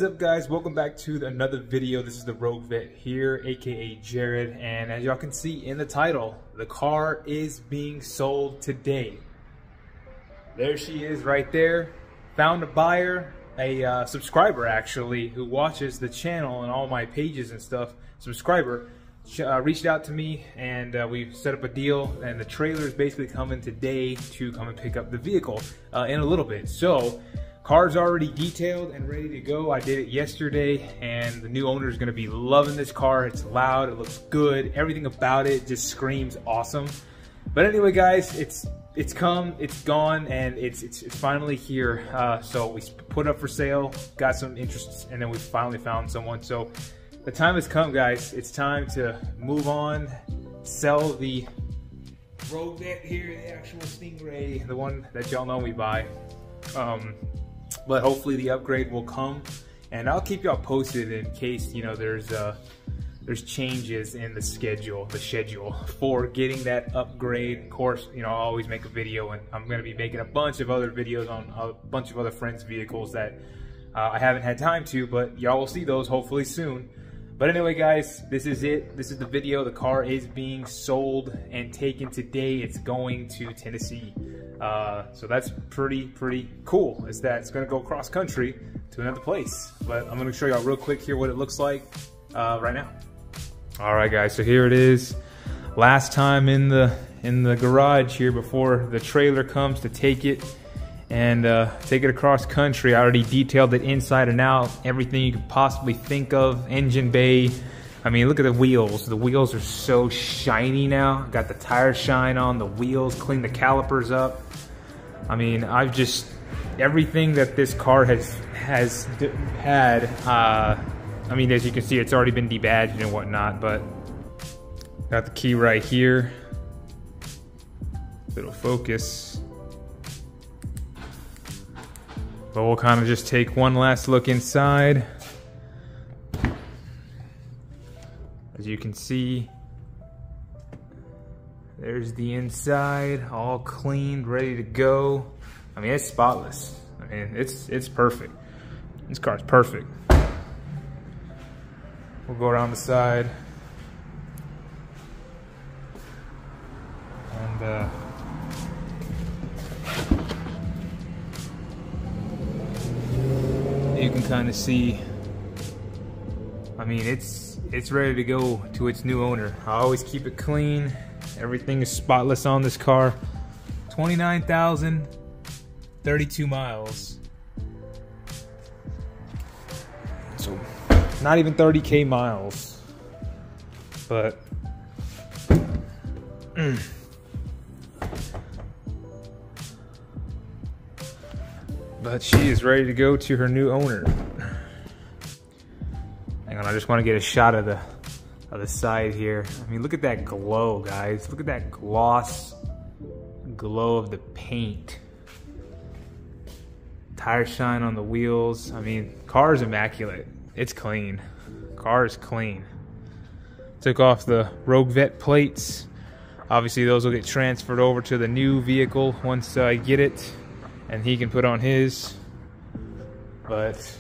up, guys? Welcome back to another video. This is the Rogue Vet here, aka Jared, and as y'all can see in the title, the car is being sold today. There she is right there. Found a buyer, a subscriber actually, who watches the channel and all my pages and stuff. Subscriber reached out to me, and we set up a deal, and the trailer is basically coming today to come and pick up the vehicle in a little bit. So car's already detailed and ready to go. I did it yesterday, and the new owner is going to be loving this car. It's loud, it looks good, everything about it just screams awesome. But anyway, guys, it's come, it's gone, and it's finally here. So we put up for sale, got some interest, and then we finally found someone. So the time has come, guys. It's time to move on, sell the Rogue Vet here, the actual Stingray, the one that y'all know me by. But hopefully the upgrade will come, and I'll keep y'all posted in case, you know, there's changes in the schedule for getting that upgrade. Of course, you know, I'll always make a video, and I'm going to be making a bunch of other videos on a bunch of other friends' vehicles that I haven't had time to, but y'all will see those hopefully soon. But anyway, guys, this is it. This is the video. The car is being sold and taken today. It's going to Tennessee. So that's pretty cool. It's going to go cross country to another place. But I'm going to show y'all real quick here what it looks like right now. All right, guys. So here it is. Last time in the garage here before the trailer comes to take it and take it across country. I already detailed it inside and out. Everything you could possibly think of. Engine bay. I mean, look at the wheels. The wheels are so shiny now. Got the tire shine on the wheels. Clean the calipers up. I mean, I've just, everything that this car has had. I mean, as you can see, it's already been debadged and whatnot. But got the key right here. Little focus. But we'll kind of just take one last look inside. As you can see, there's the inside, all cleaned, ready to go. I mean, it's spotless. I mean, it's perfect. This car's perfect. We'll go around the side. And you can kind of see, I mean, it's ready to go to its new owner. I always keep it clean. Everything is spotless on this car. 29,032 miles. So not even 30K miles. But but she is ready to go to her new owner. Hang on, I just want to get a shot of the side here. I mean, look at that glow, guys. Look at that gloss glow of the paint. Tire shine on the wheels. I mean, car is immaculate. It's clean. Car is clean. Took off the Rogue Vet plates. Obviously, those will get transferred over to the new vehicle once I get it, and he can put on his. But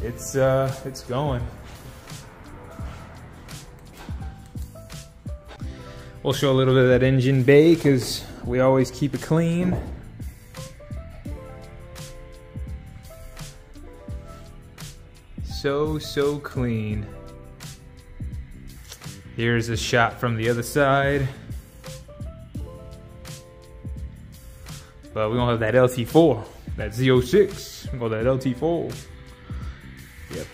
it's going. We'll show a little bit of that engine bay because we always keep it clean. So clean. Here's a shot from the other side. But we're gonna have that LT4, that Z06. We're gonna have that LT4. Yep,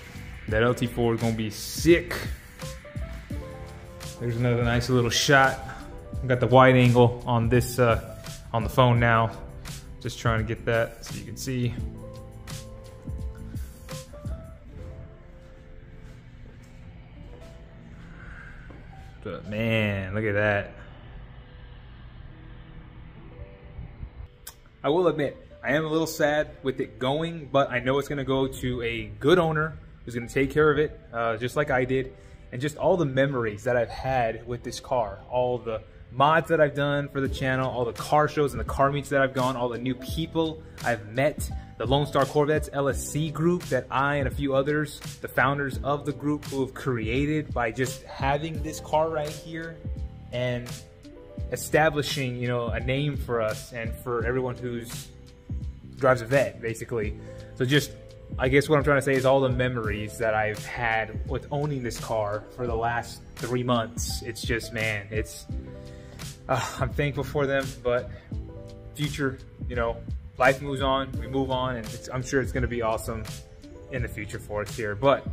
that LT4 is gonna be sick. There's another nice little shot. Got the wide angle on this on the phone now. Just trying to get that so you can see. But man, look at that. I will admit, I am a little sad with it going, but I know it's gonna go to a good owner who's gonna take care of it, just like I did. And just all the memories that I've had with this car, all the mods that I've done for the channel, all the car shows and the car meets that I've gone, all the new people I've met, the Lone Star Corvettes LSC group that I and a few others, the founders of the group, who have created by just having this car right here and establishing, you know, a name for us and for everyone who's drives a Vette, basically. So just, I guess what I'm trying to say is all the memories that I've had with owning this car for the last 3 months. It's just, man, it's, I'm thankful for them, but future, you know, life moves on, we move on, and I'm sure it's gonna be awesome in the future for us here. But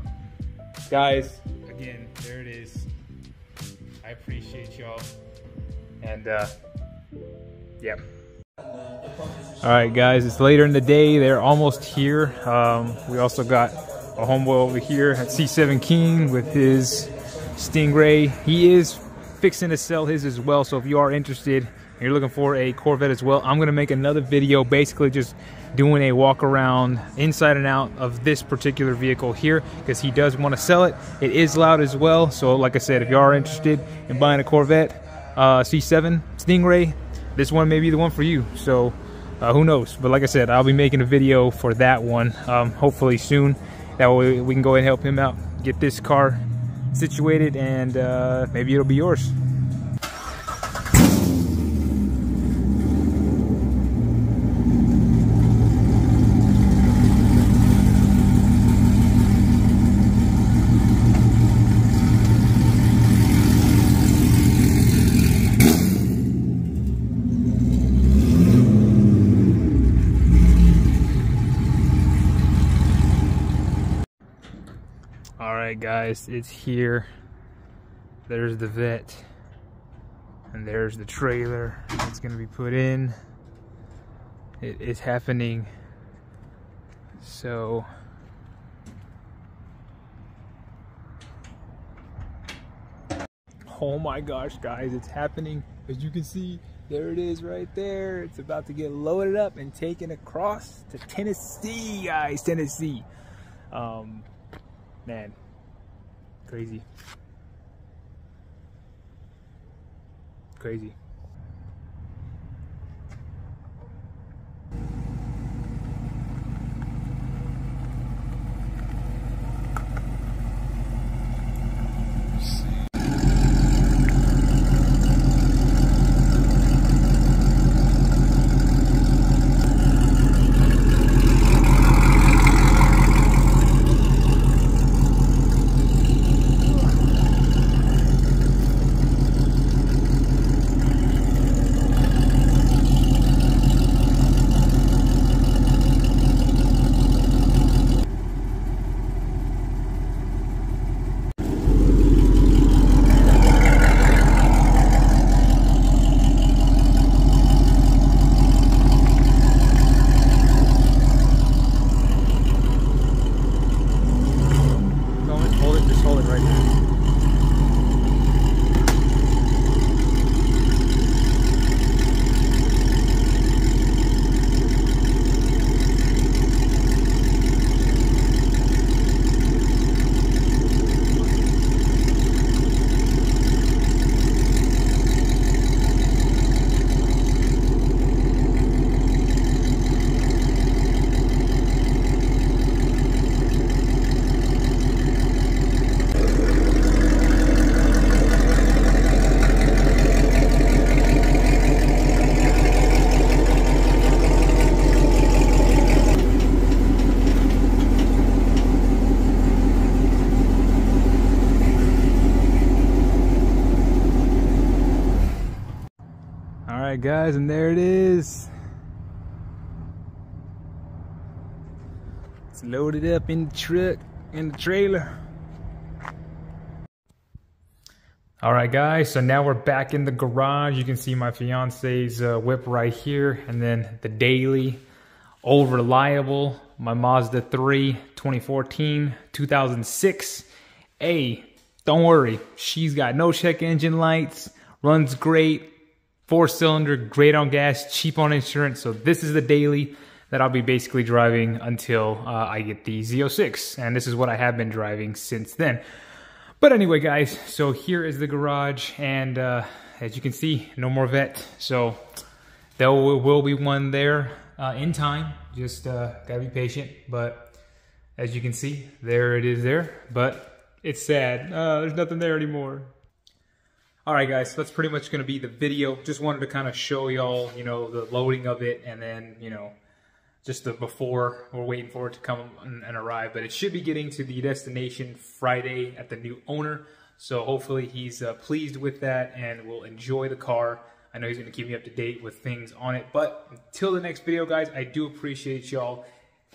guys, again, there it is. I appreciate y'all. And yeah. All right, guys, it's later in the day. They're almost here. We also got a homeboy over here at C7 King with his Stingray. He is fixing to sell his as well. So if you are interested and you're looking for a Corvette as well, I'm gonna make another video basically just doing a walk around inside and out of this particular vehicle here, because he does want to sell it. It is loud as well. So like I said, if you are interested in buying a Corvette C7 Stingray, this one may be the one for you. So who knows? But like I said, I'll be making a video for that one hopefully soon. That way we can go ahead and help him out, get this car situated, and maybe it'll be yours. Alright guys, it's here. There's the Vette, and there's the trailer that's gonna be put in. It is happening. So oh my gosh guys, it's happening. As you can see, there it is right there. It's about to get loaded up and taken across to Tennessee, guys. Tennessee. Man, crazy. Crazy. Alright guys, and there it is. It's loaded up in the truck, in the trailer. Alright guys, so now we're back in the garage. You can see my fiance's whip right here, and then the daily, old reliable, my Mazda 3 2014, 2006. Hey, don't worry, she's got no check engine lights, runs great, 4-cylinder, great on gas, cheap on insurance. So this is the daily that I'll be basically driving until I get the Z06, and this is what I have been driving since then. But anyway, guys, so here is the garage, and as you can see, no more Vette. So there will be one there in time. Just gotta be patient. But as you can see, there it is there. But it's sad. There's nothing there anymore. All right, guys, so that's pretty much going to be the video. Just wanted to kind of show y'all, you know, the loading of it, and then, you know, just the before. We're waiting for it to come and arrive, but it should be getting to the destination Friday at the new owner. So hopefully he's pleased with that and will enjoy the car. I know he's going to keep me up to date with things on it. But until the next video, guys, I do appreciate y'all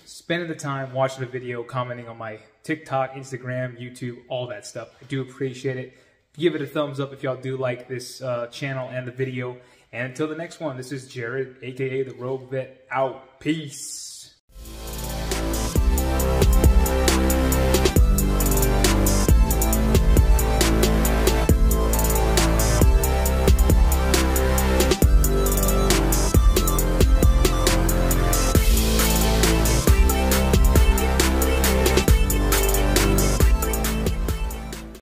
spending the time watching the video, commenting on my TikTok, Instagram, YouTube, all that stuff. I do appreciate it. Give it a thumbs up if y'all do like this channel and the video. And until the next one, this is Jared, aka the Rogue Vette, out. Peace.